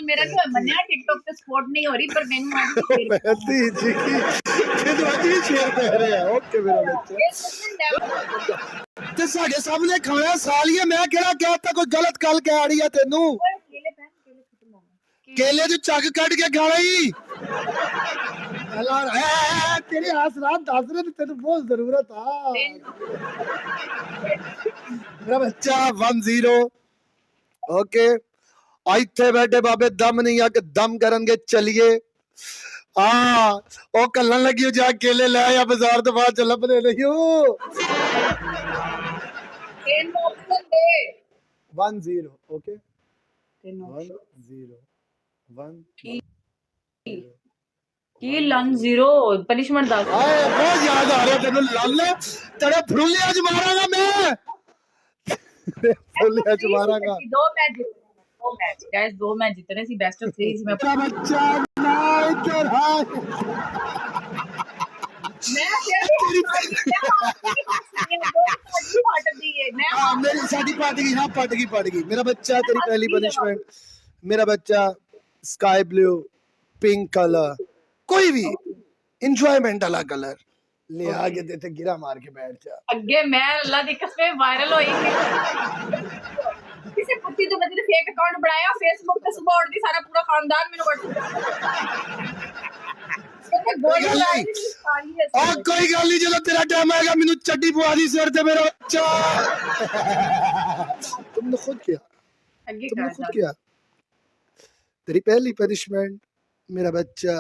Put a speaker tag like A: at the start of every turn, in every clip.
A: मेरा नहीं मन्या टिकटॉक पे सपोर्ट नहीं हो रही पर मैंने आज
B: मेहदी जी की तेन अज भी शेर पै रहे हैं ओके मेरा बच्चा ते साडे सामने खाया सालिए मैं केड़ा कहता कोई गलत गल कह रही है तेनू केले च चग कट के खा रही तेरे आसरात दस रहे तेन बहुत जरूरत आ मेरा बच्चा 1-0 ओके इत्थे बैठे बाबे दम नहीं आ के दम करनगे चलिए हाँ ओ कलन लगी जा केले ले या बाजार तो बाहर च लभदे नहीं 1-0 ओके 1-0
A: की लन 0 पनिशमेंट दस
B: बहुत याद आ रहा तेन लल तेरे फुलिया च मारांगा मैं फुलिया च मारांगा
A: दो मैच जीतने सी बेस्ट ऑफ 3 में
B: बच्चा ना इधर आ मेरी साडी पट गई हाँ पट गई मेरा बच्चा तेरी पहली पनिशमेंट मेरा बच्चा स्काई ब्लू पिंक कलर कोई भी एंजॉयमेंट वाला कलर ले आके देते गिरा मार के बैठ जा
A: अगे मैं अल्लाह दी कसम वायरल होई किसी कुत्ती जो बंदे ने फेक अकाउंट बनाया फेसबुक पे सपोर्ट दी सारा पूरा खानदान मेनू
B: कोई गल नहीं चलो तेरा टाइम आएगा मैनू चड्डी पवा दी सिर ते मेरा बच्चा तुमने खुद किया तेरी पहली पनिशमेंट मेरा बच्चा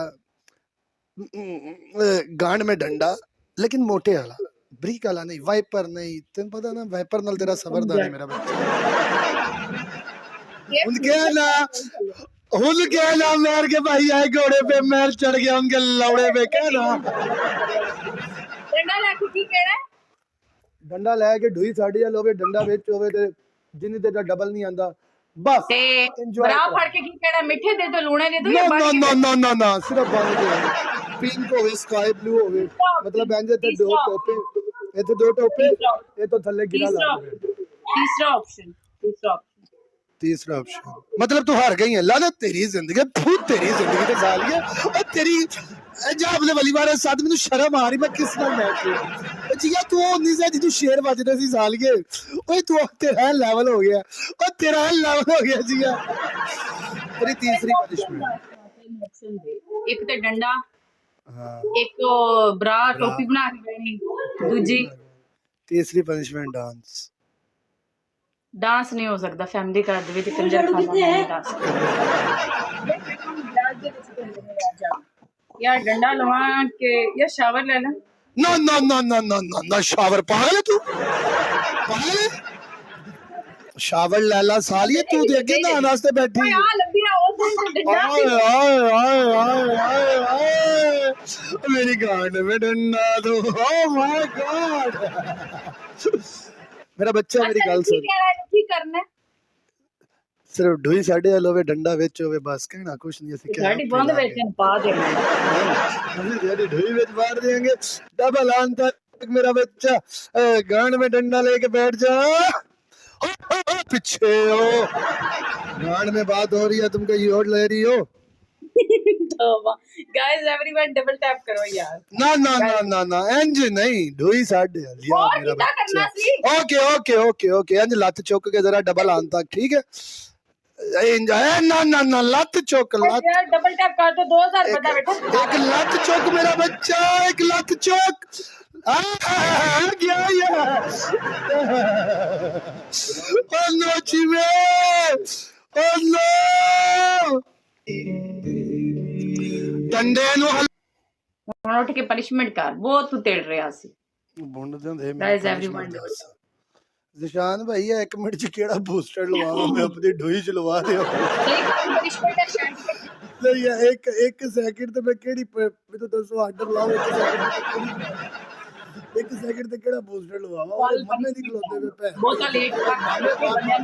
B: गांड में डंडा लेकिन मोटे वाला ब्रीक वाला नहीं वाइपर नहीं तेन पता ना वाइपर नाल तेरा सबरदार है मेरा बच्चा उनके ना मार के भाई आए घोड़े पे मैल चढ़ गया उनके लौड़े पे क्या ना
A: डंडा लेके की कहना
B: डंडा लेके ढूई साड़ी वाल होवे डंडा विच होवे ते जिन्नी तेरा डबल नहीं आंदा बस
A: ते बरा फड़ के की कहना मिठे दे दो लूणे दे दो या
B: ना सिर्फ बंद दे पिंक होवे स्काई ब्लू होवे मतलब बेंजे ते दो टोपे इथे दो टोपे ये तो थल्ले गिरा ला तीसरा ऑप्शन मतलब तू हार गई है लानत तेरी जिंदगी भूत तेरी जिंदगी ते सालिए और तेरी जाबले वाली बार साथ में शर्म आ रही मैं किस नाल मैच खेल जिया तू नहीं से तू शेर बजदे सी सालिए ओए तू तेरा लेवल हो गया और तेरा लेवल हो गया जिया तेरी तीसरी पनिशमेंट
A: एक ते डंडा हां एक तो ब्रा टोपी बना के देनी दूजी
B: तीसरी पनिशमेंट
A: डांस नहीं हो सकता फैमिली घर दे विच कंजर खाना नहीं डांस यार डंडा लवा के या शावर ले ले
B: ना शावर पागल है तू पागल है शावर लाला सालिए तू दे के ना नाश्ते बैठी
A: हां लंबी ना ओ डंडा
B: मेरी गांड में डंडा दो ओ माय गॉड मेरा बच्चा मेरी गल सुन
A: की करना
B: सिर्फ ढोई साडे वाल होवे डंडा विच होवे बस कहना कुछ नहीं असि
A: गाड़ी बंद वेचन पा देना
B: हम गाड़ी ढोई विच मार देंगे डबल आन तक मेरा बच्चा गांड में डंडा लेके बैठ जा पीछे हो गांड में बात हो रही है तुम कहीं और ले रही हो
A: गाइस एवरीवन डबल टैप करो यार
B: ना इंज नहीं ढोई साडे यार मेरा बच्चा ओके इंज लत चुक के जरा डबल आन तक ठीक है ना लत चुक लत
A: यार डबल टैप कर दो 2000 बता बेटा
B: एक लत चुक मेरा बच्चा एक लत चुक गया यार ओ नो चिमे ओ नो डंडे नु
A: ਹੁਣ ਉੱਠ ਕੇ ਪਨਿਸ਼ਮੈਂਟ ਕਰ ਬਹੁਤ ਤੂੰ ਤੇੜ ਰਿਹਾ ਸੀ
B: ਬੁੰਡ ਦੇ ਹੁੰਦੇ
A: ਗਾਇਸ एवरीवन
B: जिशान भाई एक मिनट च केड़ा बूस्टर लवावा मैं अपनी ढोई च लवा दे नहीं एक सेकंड ते मैं केड़ी मैं तो दसो आर्डर लाओ एक सेकंड ते केड़ा बूस्टर लवावा मम्मे दी खलोते पे पे
A: बहुत लेट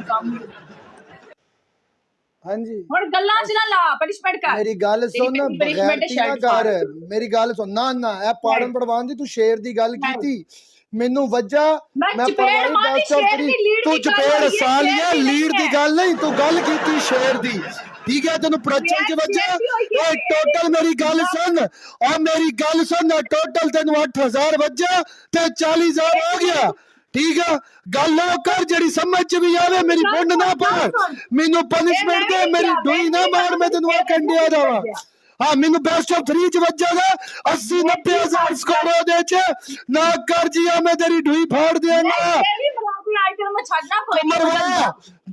A: काम
B: हां जी
A: ਹੁਣ ਗੱਲਾਂ ਚ ਨਾ ਲਾ ਪਨਿਸ਼ਮੈਂਟ ਕਰ
B: मेरी गल सुन बगैरती ना कर मेरी गल सुन ना ए पाड़न पड़वान दी तू शेर दी गल कीती मेनू वज्जा मैं पड़वाई 10 तू चपेड़ सालिया लीड दी गल नहीं तू गल कीती शेर दी ठीक है तेन प्रचल च वजा टोटल मेरी गल सुन और मेरी गल सुन टोटल तेन 8,000 वजा ते 40,000 हो गया ठीक है गल ना कर जड़ी समझ च भी आवे मेरी बुंड ना पाड़ मेनू पनिशमेंट दे मेरी डोई ना मार मैं तेन कंडिया जावा हाँ मैनू बेस्ट ऑफ 3 च वजेगा 80-90,000 स्कोर दे ना कर जिया मैं तेरी ढुई फाड़ देंगा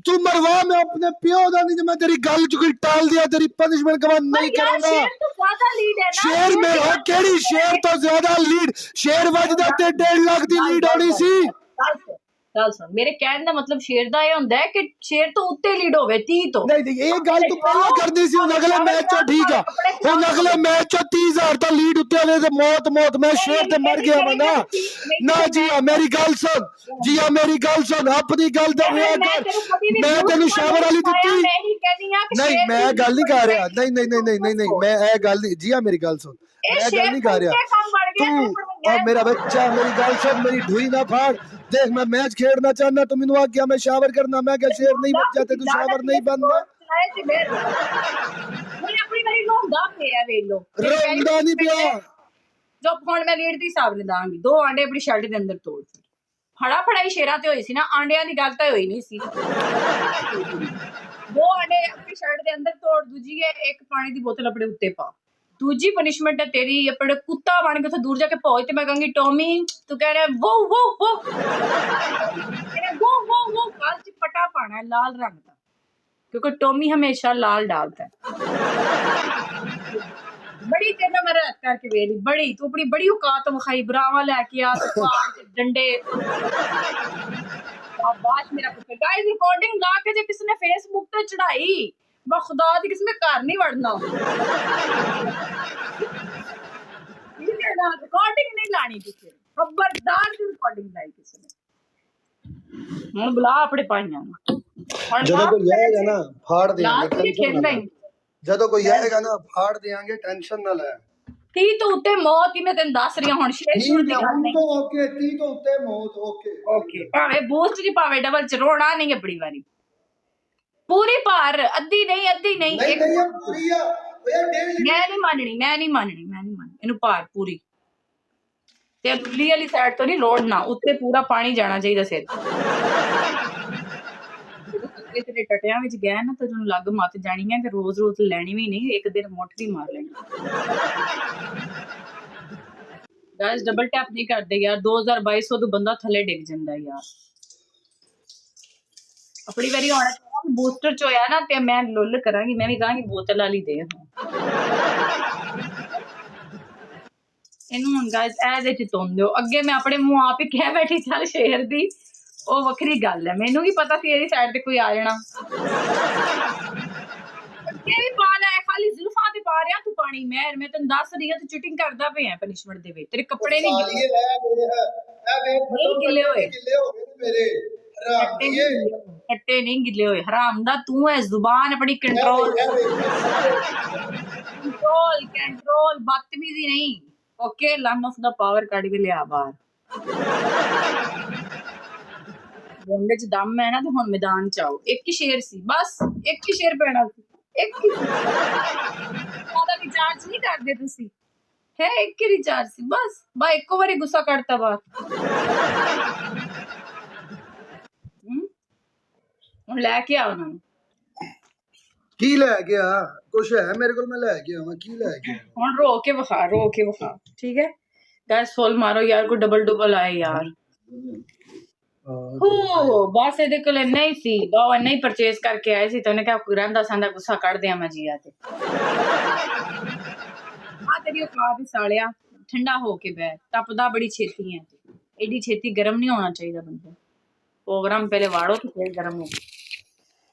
B: तू मरवा मैं अपने प्यो दा नहीं मैं तेरी गल च कोई टाल दिया तेरी पनिशमेंट का नहीं करूंगा शेर में हो केड़ी शेर तो ज्यादा लीड शेर वजदा ते 1.5 लाख दी लीड होनी सी
A: चल सुन मेरे कहने का मतलब शेर दा ये हुंदा है कि शेर तो उत्ते लीड होवे 30 तो
B: नहीं ये गल तू पहले करदी सी हुन अगले मैच च ठीक है हुन अगले मैच च 30,000 तो लीड उत्ते आवे ते मौत मैं शेर ते मर गया वना ना जी हां मेरी गल सुन जी हां मेरी गल सुन अपनी गल दे मैं तेनु शावर वाली दित्ती नहीं मैं गल नहीं कर रहा नहीं मैं ए गल नहीं जी हां मेरी गल सुन मैं गल नहीं कर रहा तू और मेरा बच्चा मेरी गल सुन मेरी ढुई ना फाड़ देख मैं मैच खेलना चाहना तो मैनू आज्ञा मैं शावर करना मैं क्या शेर नहीं बच जाते तू शावर नहीं बनना रोंदा नहीं पिया
A: जो हुण मैं लीड दी हिसाब ने दांगी 2 आंडे अपनी शर्ट दे अंदर तोड़ फड़ा फड़ाई शेरा ते होई सी ना आंडियां दी गल तां होई नहीं सी 2 आंडे अपनी शर्ट दे अंदर तोड़ दूजी है एक पानी दी बोतल अपने उत्ते पा दूजी पनिशमेंट है तेरी अपने कुत्ता बन के दूर जाके पहुंच ते मैं कहूंगी टॉमी तू कह रहा है वो काल च पटा पाना है लाल रंग का क्योंकि टॉमी हमेशा लाल डालता है बड़ी तेरे मैं रात करके वेली बड़ी तू अपनी बड़ी औकात विखाई ब्रावा लेके आ डंडे शाबाश मेरा पुत्र गाइस रिकॉर्डिंग ला के जे किसी ने फेसबुक पे चढ़ाई मैं खुदा दी किसी में घर नहीं वड़ना रिकॉर्डिंग नहीं लानी किसी खबरदार की रिकॉर्डिंग लाई किसी ने हुन बुला अपने पाइयां
B: ਜਦੋਂ ਕੋਈ ਆਏਗਾ ਨਾ ਫਾੜ ਦੇਾਂਗੇ ਜਦੋਂ ਕੋਈ ਆਏਗਾ ਨਾ ਫਾੜ ਦੇਾਂਗੇ ਟੈਨਸ਼ਨ ਨਾ ਲੈ
A: 30 ਤੋਂ ਉੱਤੇ ਮੌਤ ਹੀ ਮੈਂ ਤੈਨੂੰ ਦੱਸ ਰਹੀ ਹਾਂ ਹੁਣ ਸ਼ੇਰ ਸ਼ੁਰੂ ਦੀ ਗੱਲ ਨਹੀਂ
B: ਓਕੇ 30 ਤੋਂ ਉੱਤੇ ਮੌਤ ਓਕੇ
A: ਭਾਵੇਂ ਬੂਸਟ ਦੀ ਭਾਵੇਂ ਡਬਲ ਚ ਰੋਣਾ ਨਹੀਂ ਆਪਣੀ ਵਾਰੀ पूरी पार अद्धी नहीं एक
B: पूरी आ
A: मैं नहीं माननी इनू पार पूरी ते गुल्ली वाली साइड तो नहीं लोड़ना उत्ते पूरा पानी जाना चाहिए सिर तेरे टटियां विच गया ना तो तैनूं लग मत जानी है कि रोज लैनी भी नहीं एक दिन मुठ भी मार लेनी गाइस डबल टैप नहीं करते यार 2200 तो बंदा थले डिग जांदा यार अपनी बारी आना बूस्टर च होया ना ते मैं लुल करांगी मैं भी कहांगी बोतल वाली दे इनू हुण गाइस ऐ दे तुम दियो अगे मैं अपने मुंह आप ही कह बैठी चल शेर दी ओ वखरी गल है मैनू भी पता सी एदी साइड ते कोई आ जाना अगे भी पा लै खाली जुल्फां ते पा रहा तू पानी मैं तैनूं दस रही हां तू चिटिंग करदा पे है पनिशमेंट दे विच तेरे कपड़े नहीं गिले होए
B: मेरे
A: कट्टे नहीं गिले हुए हराम दा तू है जुबान अपनी कंट्रोल बदतमीजी नहीं ओके लन ऑफ द पावर कट के लिया बाहर बोंडे च दम है ना तो हुण मैदान च आओ एक ही शेर सी बस एक ही शेर पैना एक ही ज्यादा रिचार्ज नहीं करदे तुसी है एक ही रिचार्ज सी बस बा एको बारी गुस्सा करता बाहर ਹੁਣ ਲੈ ਕੇ ਆ ਉਹਨਾਂ ਨੂੰ
B: ਕੀ ਲੈ ਗਿਆ ਕੁਛ ਹੈ ਮੇਰੇ ਕੋਲ ਮੈਂ ਲੈ ਕੇ ਆਵਾਂ ਕੀ ਲੈ ਗਿਆ
A: ਹੁਣ ਰੋ ਕੇ ਵਿਖਾ ਠੀਕ ਹੈ ਗੈਸ ਫੁੱਲ ਮਾਰੋ ਯਾਰ ਕੋਈ ਡਬਲ ਆਏ ਯਾਰ ਹੋ ਬਸ ਇਹਦੇ ਕੋਲ ਨਹੀਂ ਸੀ ਉਹ ਨਹੀਂ ਪਰਚੇਸ ਕਰਕੇ ਆਏ ਸੀ ਤਾਂ ਉਹਨੇ ਕਿਹਾ ਕੋਈ ਰਹਿੰਦਾ ਸੰਦਾ ਗੁੱਸਾ ਕੱਢ ਦਿਆਂ ਮੈਂ ਜੀਆ ਤੇ ਆ ਤੇਰੀ ਔਕਾਤ ਸਾਲਿਆ ਠੰਡਾ ਹੋ ਕੇ ਬੈ ਤਪਦਾ ਬੜੀ ਛੇਤੀ ਹੈ एडी छेती गर्म नहीं होना चाहिए बंदा प्रोग्राम पहले वाड़ो तो फिर गर्म हो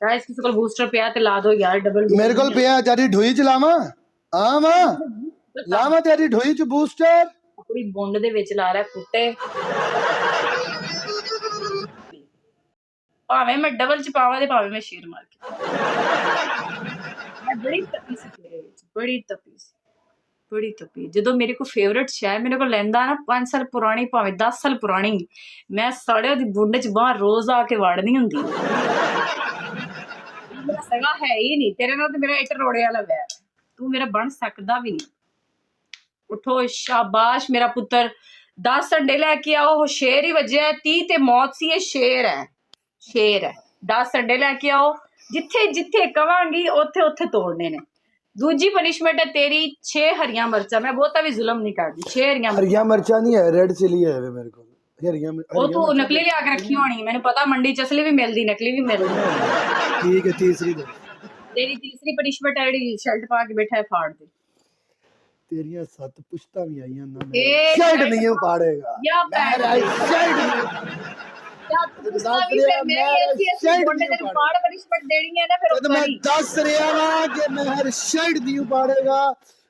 A: गाइस किसी को बूस्टर पिया ते ला दो यार डबल
B: मेरे को पिया तेरी ढोई च लावा हां मां लावा तेरी ढोई च बूस्टर
A: अपनी बोंड दे विच ला रहा कुत्ते भावे मैं डबल च पावा ते भावे मैं शेर मार के मैं बड़ी तपी सी तेरे विच बड़ी तपी जो मेरे को फेवरेट शह मेरे को लेंदा ना 5 साल पुरानी भावे 10 साल पुरानी मैं साड़े दी बुंडे च बाहर रोज आके वाड़नी हुंदी ਮੇਰਾ ਸਗਾ ਹੈ ਹੀ ਨਹੀਂ ਤੇਰੇ ਨਾਲ, ਤੇ ਮੇਰਾ ਇੱਟ ਰੋੜੇ ਵਾਲਾ ਵੈਰ ਹੈ। ਤੂੰ ਮੇਰਾ ਬਣ ਸਕਦਾ ਵੀ ਨਹੀਂ। ਉਠੋ, ਸ਼ਾਬਾਸ਼ ਮੇਰਾ ਪੁੱਤਰ। 10 ਅੰਡੇ ਲੈ ਕੇ ਆਓ। ਸ਼ੇਰ ਹੀ ਵੱਜਿਆ। 30 ਤੇ ਮੌਤ ਸੀ। ਇਹ ਸ਼ੇਰ ਹੈ, ਸ਼ੇਰ ਹੈ। 10 ਅੰਡੇ ਲੈ ਕੇ ਆਓ। ਜਿੱਥੇ ਜਿੱਥੇ ਕਵਾਂਗੀ ਉੱਥੇ ਉੱਥੇ ਤੋੜਨੇ ਨੇ। ਦੂਜੀ ਪਨਿਸ਼ਮੈਂਟ ਹੈ ਤੇਰੀ 6 ਹਰੀਆਂ ਮਿਰਚਾਂ। ਮੈਂ ਬਹੁਤਾ ਵੀ ਜ਼ੁਲਮ ਨਹੀਂ ਕਰਦੀ। 6
B: ਹਰੀਆਂ ਮਿਰਚਾਂ ਨਹੀਂ ਹੈ, ਰੈਡ चिली है मेरे को।
A: ਉਹ ਤੂੰ ਨਕਲੀ ਲਿਆ ਕੇ ਰੱਖੀ ਹੋਣੀ। ਮੈਨੂੰ ਪਤਾ ਮੰਡੀ ਚ ਅਸਲੀ ਵੀ ਮਿਲਦੀ, ਨਕਲੀ ਵੀ ਮਿਲਦੀ।
B: ठीक है, तीसरी दो।
A: ਤੇਰੀ ਤੀਸਰੀ ਪਨਿਸ਼ਮੈਂਟ ਹੈ ਜਿਹੜੀ ਸ਼ਰਟ ਪਾ ਕੇ ਬੈਠਾ ਹੈ ਫਾੜ ਦੇ।
B: तेरिया 7 पुश्ता भी आईयां ना,
A: एक
B: शर्ट नहीं उपाड़ेगा
A: या
B: मैं शर्ट
A: या तू गुस्सा भी फिर मेरी ऐसी बोलने तेरे फाड़ पनिशमेंट देनी है ना, फिर
B: तो मैं 10 रिया ना कि मेहर शर्ट नहीं उपाड़ेगा,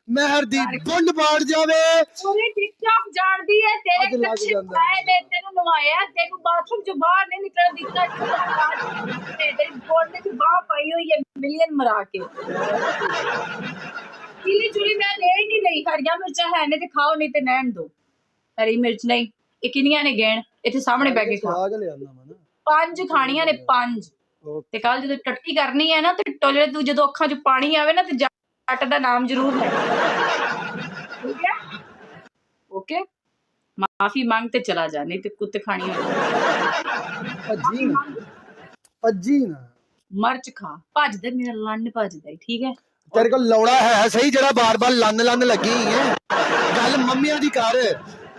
B: मेहर दी बुंड पाड़ जावे।
A: पूरी टिकटॉक जानदी है तेरे कच्चे पाए ने तेनु नवाया, तेनु बाथरूम जो बाहर नहीं निकल दिखता। तेरी बोलने की बाह पाई हुई है मिलियन मरा के। चिली चुली मैं दे ही नहीं रही। हरिया मिर्चा है ने ते खाओ, नहीं ते नैन दो। हरी मिर्च नहीं। ये किनियां ने गैण इथे सामने बैठ के खा। 5 ਖਾਣੀਆਂ ਨੇ 5। ਤੇ ਕੱਲ ਜਦੋਂ ਟੱਟੀ ਕਰਨੀ ਹੈ ਨਾ ਤੇ ਟੋਲੇ ਤੂੰ ਜਦੋਂ ਅੱਖਾਂ 'ਚ ਪਾਣੀ ਆਵੇ ਨਾ ਤੇ ਜੱਟ ਦਾ ਨਾਮ ਜ਼ਰੂਰ ਲੈ। ਠੀਕ ਹੈ, ਓਕੇ। ਮਾਫੀ ਮੰਗ ਤੇ ਚਲਾ ਜਾ, ਨਹੀਂ ਤੇ ਕੁੱਤੇ ਖਾਣੀ ਹੈ।
B: ਭੱਜੀ ਨਾ
A: ਮਰਚ ਖਾ। ਭੱਜਦਾ ਮੇਰਾ ਲੰਨ ਭੱਜਦਾ। ਠੀਕ ਹੈ,
B: तेरे को लौड़ा है सही जरा बार बार लन लन लगी है। गल मम्मिया दी कर,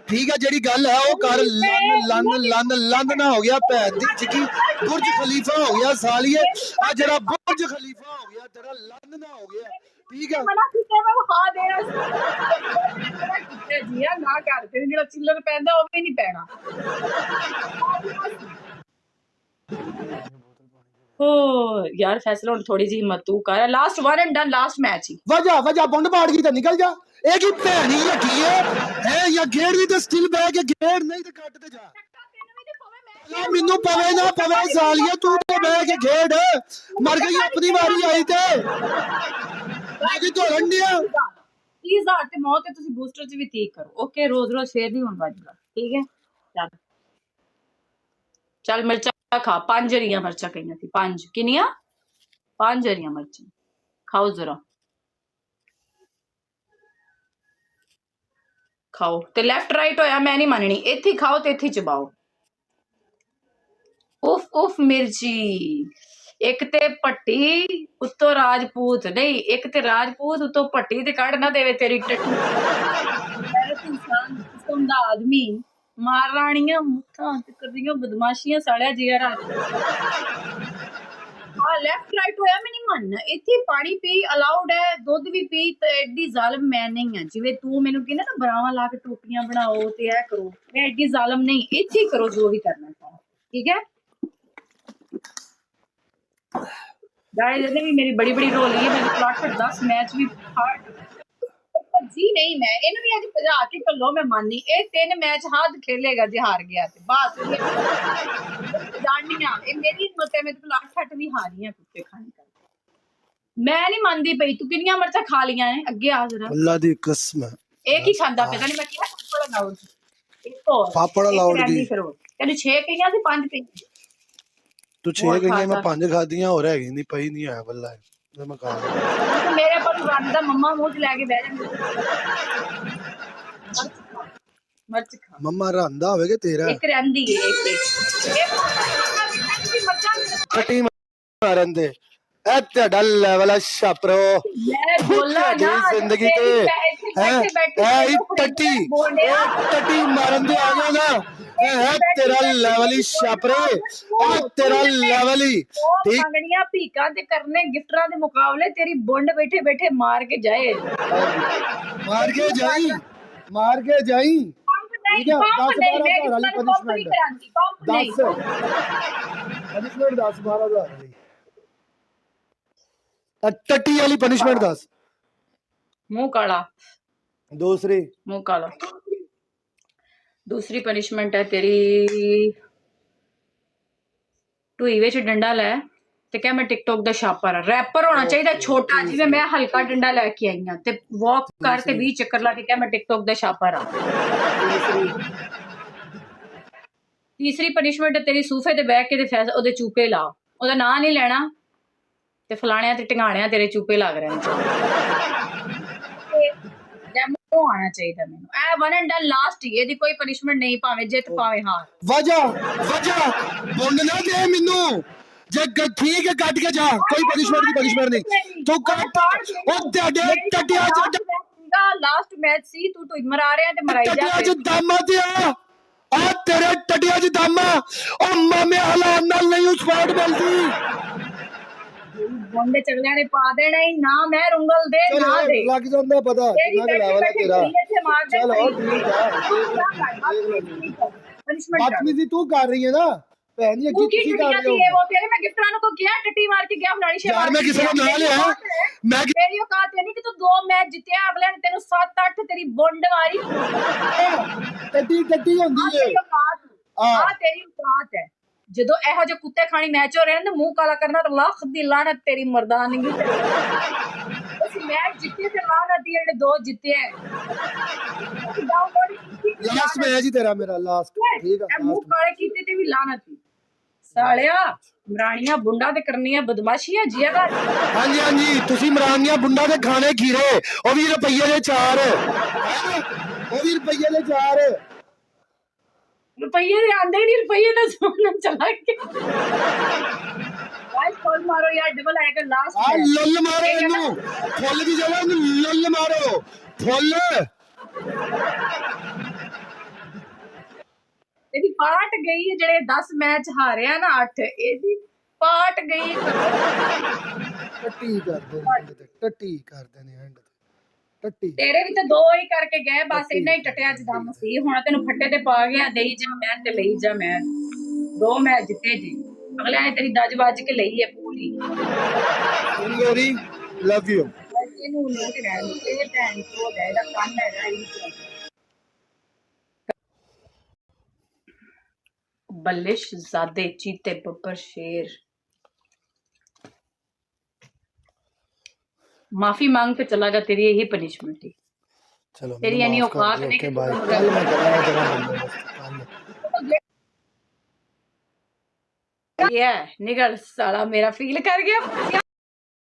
B: ठीक है, जेड़ी गल है वो कर। लन लन लन लन ना हो गया भैन दी चिकी, बुर्ज खलीफा हो गया सालिए। आ जरा बुर्ज खलीफा हो गया तेरा, लन ना हो गया। ठीक है,
A: ਮਨਾ ਕਿਤੇ ਮੈਂ ਖਾ ਦੇਣਾ ਕਿਤੇ ਜੀਆ ਨਾ ਕਰ। ਤੇ ਜਿਹੜਾ ਚਿੱਲਰ ਪੈਂਦਾ ਉਹ ਵੀ ਨਹੀਂ ਪੈਣਾ। हो यार फैसला हुन थोड़ी जी हिम्मत तू कर। Last one and done, last match ही।
B: वजह वजह बुंड पाड़ गई तो निकल जा। एक ही भैनी लगी है या गेड़ भी तो स्टिल बैग के गेड़ नहीं तो कट ते जा। मेनू पवे ना पवे सालिया, तू तो बह के घेड़ मर गई अपनी वारी आई ते बाकी तो रंडिया
A: 30000 ਤੇ ਮੌਤ ਤੇ ਤੁਸੀਂ ਬੂਸਟਰ ਚ ਵੀ ਠੀਕ ਕਰੋ। ਓਕੇ, ਰੋਜ਼ ਰੋਜ਼ ਸ਼ੇਰ ਨਹੀਂ ਹੋਣ ਵੱਜਦਾ। ਠੀਕ ਹੈ, ਚੱਲ ਚੱਲ ਮਿਰਚਾਂ खा। 5 हरियां मिर्चा कही थी। 5 किनिया? 5 हरियां मिर्चा खाओ जरा, खाओ। ते लेफ्ट राइट होया मैं नहीं माननी। इत्थे खाओ ते इत्थे चबाओ। उफ उफ मिर्ची। एक ते पट्टी उत्तो राजपूत नहीं, एक ते राजपूत उत्तो पट्टी ते कड़ ना देवे तेरी टट्टी। इंसान किस्म दा आदमी मार रानियां मुठा ते करदियां बदमाशियां साड़िया जिया रात। हां लेफ्ट राइट होया मैं नहीं मानना। इत्थे पानी पी अलाउड है, दूध भी पी। ते एडी जालिम मैं नहीं है जिवें तू मेनू कहना ना बरावा ला के टोपियां बनाओ ते ऐ करो। मैं एडी जालिम नहीं। इत्थे करो जो भी करना है। ठीक है, गाइस इधर भी मेरी बड़ी बड़ी रोल है। मेरे प्लॉट पर 10 मैच भी हार्ड जी नहीं। मैं इन्हें भी अज भजा के कलो मैं मानी। ये 3 मैच हाथ खेलेगा जे हार गया ते बस जाननिया ये मेरी हिम्मत है। मेरे को 8 भी हारी है कुत्ते खाने कर। मैं नहीं मानदी पई। तू किनियां मिर्चा खा लिया है? अगे आ जरा,
B: अल्लाह दी कसम।
A: एक ही खांदा पे नहीं। मैं किया पापड़ लाउड एक और
B: पापड़ लाउड दी
A: तेन 6 कहियां से 5 कही।
B: तू 6 कहियां मैं 5 खादियां और हैगी नहीं पई नहीं है वल्ला मैं खा
A: मेरे पर रन दा मम्मा मुंह च लेके बैठ जा। मर्च खा।
B: मम्मा रंदा होवे के तेरा
A: एक रंदी है एक
B: कटी मारन दे ए तेरा लेवल है छपरो।
A: मैं बोला ना
B: जिंदगी ते है टट्टी मारन दे आ गया ना। है तेरा लेवल ही छपरे, तेरा लेवल ही ठीक।
A: मंगनियां भीखा ते करने गिफ्टरां दे मुकाबले तेरी बुंड बैठे बैठे मार के जाए।
B: मार के जाई, मार के जाई। ठीक है, 10-12 वाली पनिशमेंट 10 पनिशमेंट 10-12 वाली टट्टी वाली पनिशमेंट 10।
A: मुंह काला।
B: दूसरी
A: मुंह काला। दूसरी पनिशमेंट है तेरी ढूई विच डंडा लै ते क्या मैं टिकटॉक दा शापर रैपर होना चाहिए छोटा। जिवें मैं हल्का डंडा लैके आई हां ते वॉक कर ते 20 चक्कर ला के क्या मैं टिकटॉक दा शापर हां। तीसरी पनिशमेंट है तेरी सूफे ते बैठ के ते ओदे चूपे ला। ओदा नाम नहीं लेना। ਤੇ ਫਲਾਣਿਆਂ ਤੇ ਟਿੰਗਾਣਿਆਂ ਤੇਰੇ ਚੂਪੇ ਲੱਗ ਰਹੇ ਨੇ ਡੈਮੋ ਆਣਾ ਚਾਹੀਦਾ ਮੈਨੂੰ ਇਹ ਵਨ ਐਂਡ ਡਨ ਲਾਸਟ ਹੀ ਇਹਦੀ ਕੋਈ ਪਨਿਸ਼ਮੈਂਟ ਨਹੀਂ ਭਾਵੇਂ ਜਿੱਤ ਭਾਵੇਂ ਹਾਰ
B: ਵਜਾ ਬੋਲ ਨਾ ਦੇ ਮੈਨੂੰ ਜੇ ਠੀਕ ਹੈ ਕੱਟ ਕੇ ਜਾ ਕੋਈ ਪਨਿਸ਼ਮੈਂਟ ਨਹੀਂ ਤੂੰ ਕੱਟ ਉਹ ਤੁਹਾਡੇ ਟੱਟਿਆ ਚ
A: ਲਾਸਟ ਮੈਚ ਸੀ ਤੂੰ ਮਰਾ ਰਿਹਾ ਤੇ ਮਰਾਈ ਜਾ
B: ਟੱਟਿਆ ਚ ਦਮ ਆ ਆ ਤੇਰੇ ਟੱਟਿਆ ਚ ਦਮ ਉਹ ਮਾਮੇ ਹਲਾਨ ਨਾਲ ਨਹੀਂ ਉਸ ਸਪਾਟ ਮਿਲਦੀ
A: ਬੰਦੇ ਚਗਲਿਆਂ ਨੇ ਪਾ ਦੇਣਾ ਹੀ ਨਾ ਮੈਂ ਰੁੰਗਲ ਦੇ ਨਾ ਦੇ
B: ਲੱਗ ਜਾਂਦਾ ਪਤਾ ਕਿੰਨਾ ਕੁ ਲੈਵਲ ਹੈ ਤੇਰਾ ਚਲੋ ਠੀਕ ਹੈ ਬਦਤਮੀਜ਼ੀ ਤੂੰ ਕਰ ਰਹੀ ਹੈ ਨਾ ਭੈਣ ਜੀ ਕੀ ਤੁਸੀਂ ਕਰ ਰਹੇ ਹੋ
A: ਉਹ ਤੇਰੇ ਮੈਂ ਗਿਫਟਰਾਂ ਨੂੰ ਕੋ ਗਿਆ ਟੱਟੀ ਮਾਰ ਕੇ ਗਿਆ ਫਲਾਣੀ ਸ਼ੇਰ
B: ਯਾਰ ਮੈਂ ਕਿਸੇ ਨੂੰ ਨਾ ਲਿਆ ਮੈਂ
A: ਮੇਰੀ ਔਕਾਤ ਇਹ ਨਹੀਂ ਕਿ ਤੂੰ 2 ਮੈਚ ਜਿੱਤਿਆ ਅਗਲੇ ਨੇ ਤੈਨੂੰ 7-8 ਤੇਰੀ ਬੁੰਡ ਮਾਰੀ
B: ਟੱਟੀ ਹੁੰਦੀ ਹੈ
A: ਆ ਤੇਰੀ ਔਕਾਤ ਹੈ ਜਦੋਂ ਇਹੋ ਜਿਹੇ ਕੁੱਤੇ ਖਾਣੀ ਮੈਚ ਹੋ ਰਹੇ ਨੇ ਮੂੰਹ ਕਾਲਾ ਕਰਨਾ ਤਾਂ ਲੱਖ ਦੀ ਲਾਨਤ ਤੇਰੀ ਮਰਦਾਨਗੀ ਤੇ ਅਸੀਂ ਮੈਚ ਜਿੱਤੇ ਤੇ ਲਾਨਤ ਦੀ ਜਿਹੜੇ 2 ਜਿੱਤੇ ਹੈ
B: ਲਾਸਟ ਮੈਚ ਹੀ ਤੇਰਾ ਮੇਰਾ ਲਾਸਟ ਠੀਕ ਹੈ
A: ਮੂੰਹ ਕਾਲੇ ਕੀਤੇ ਤੇ ਵੀ ਲਾਨਤ ਸੀ ਸਾਲਿਆ ਮਰਾਣੀਆਂ ਬੁੰਡਾ ਤੇ ਕਰਨੀਆਂ ਬਦਮਾਸ਼ੀਆਂ ਜੀਆ ਕਰ
B: ਹਾਂਜੀ ਤੁਸੀਂ ਮਰਾਨੀਆਂ ਬੁੰਡਾ ਦੇ ਖਾਣੇ ਖੀਰੇ ਉਹ ਵੀ ਰੁਪਈਏ ਦੇ 4 ਉਹ ਵੀ ਰੁਪਈਏ ਦੇ 4
A: ਰੁਪਈਏ ਦੇ ਆਂਦੇ ਨਹੀਂ ਰੁਪਈਏ ਦਾ ਸੋਨਾ ਚਲਾ ਕੇ ਵਾਈਸ ਕਾਲ ਮਾਰੋ ਯਾਰ ਡਬਲ ਆਏਗਾ ਲਾਸਟ
B: ਆ ਲੱਲ ਮਾਰੋ ਇਹਨੂੰ ਫੁੱਲ ਦੀ ਜਗ੍ਹਾ ਇਹਨੂੰ ਲੱਲ ਮਾਰੋ ਫੁੱਲ
A: ਇਹਦੀ ਪਾਟ ਗਈ ਹੈ ਜਿਹੜੇ 10 ਮੈਚ ਹਾਰਿਆ ਨਾ 8 ਇਹਦੀ ਪਾਟ ਗਈ
B: ਟੱਟੀ ਕਰਦੇ ਨੇ ਐਂਡ ਟੱਟੀ
A: ਤੇਰੇ ਵੀ ਤਾਂ 2 ਹੀ ਕਰਕੇ ਗਏ ਬਸ ਇੰਨਾ ਹੀ ਟਟਿਆ ਚ ਦਮ ਸੀ ਹੁਣ ਤੈਨੂੰ ਫੱਟੇ ਤੇ ਪਾ ਗਿਆ ਦੇਈ ਜਾ ਮੈਂ ਤੇ ਲਈ ਜਾ ਮੈਂ 2 ਮੈਚ ਜਿੱਤੇ ਜੀ ਅਗਲੇ ਨੇ ਤੇਰੀ ਦਜ ਵੱਜ ਕੇ ਲਈ ਹੈ ਪੂਰੀ
B: ਲੋਰੀ ਲਵ ਯੂ
A: ਇਹਨੂੰ ਲੋਟ ਰਹਿ ਇਹ ਟੈਂਕ ਹੋ ਗਿਆ ਇਹਦਾ ਕੰਨ ਹੈ ਰਾਈ बल्लिश ज़ादे चीते बब्बर शेर माफी मांग के चला गया तेरी यही पनिशमेंट थी
B: चलो
A: तेरी यानी औकात नहीं
B: कि भाई कल मैं करूंगा
A: ये निकल साला मेरा फील कर गया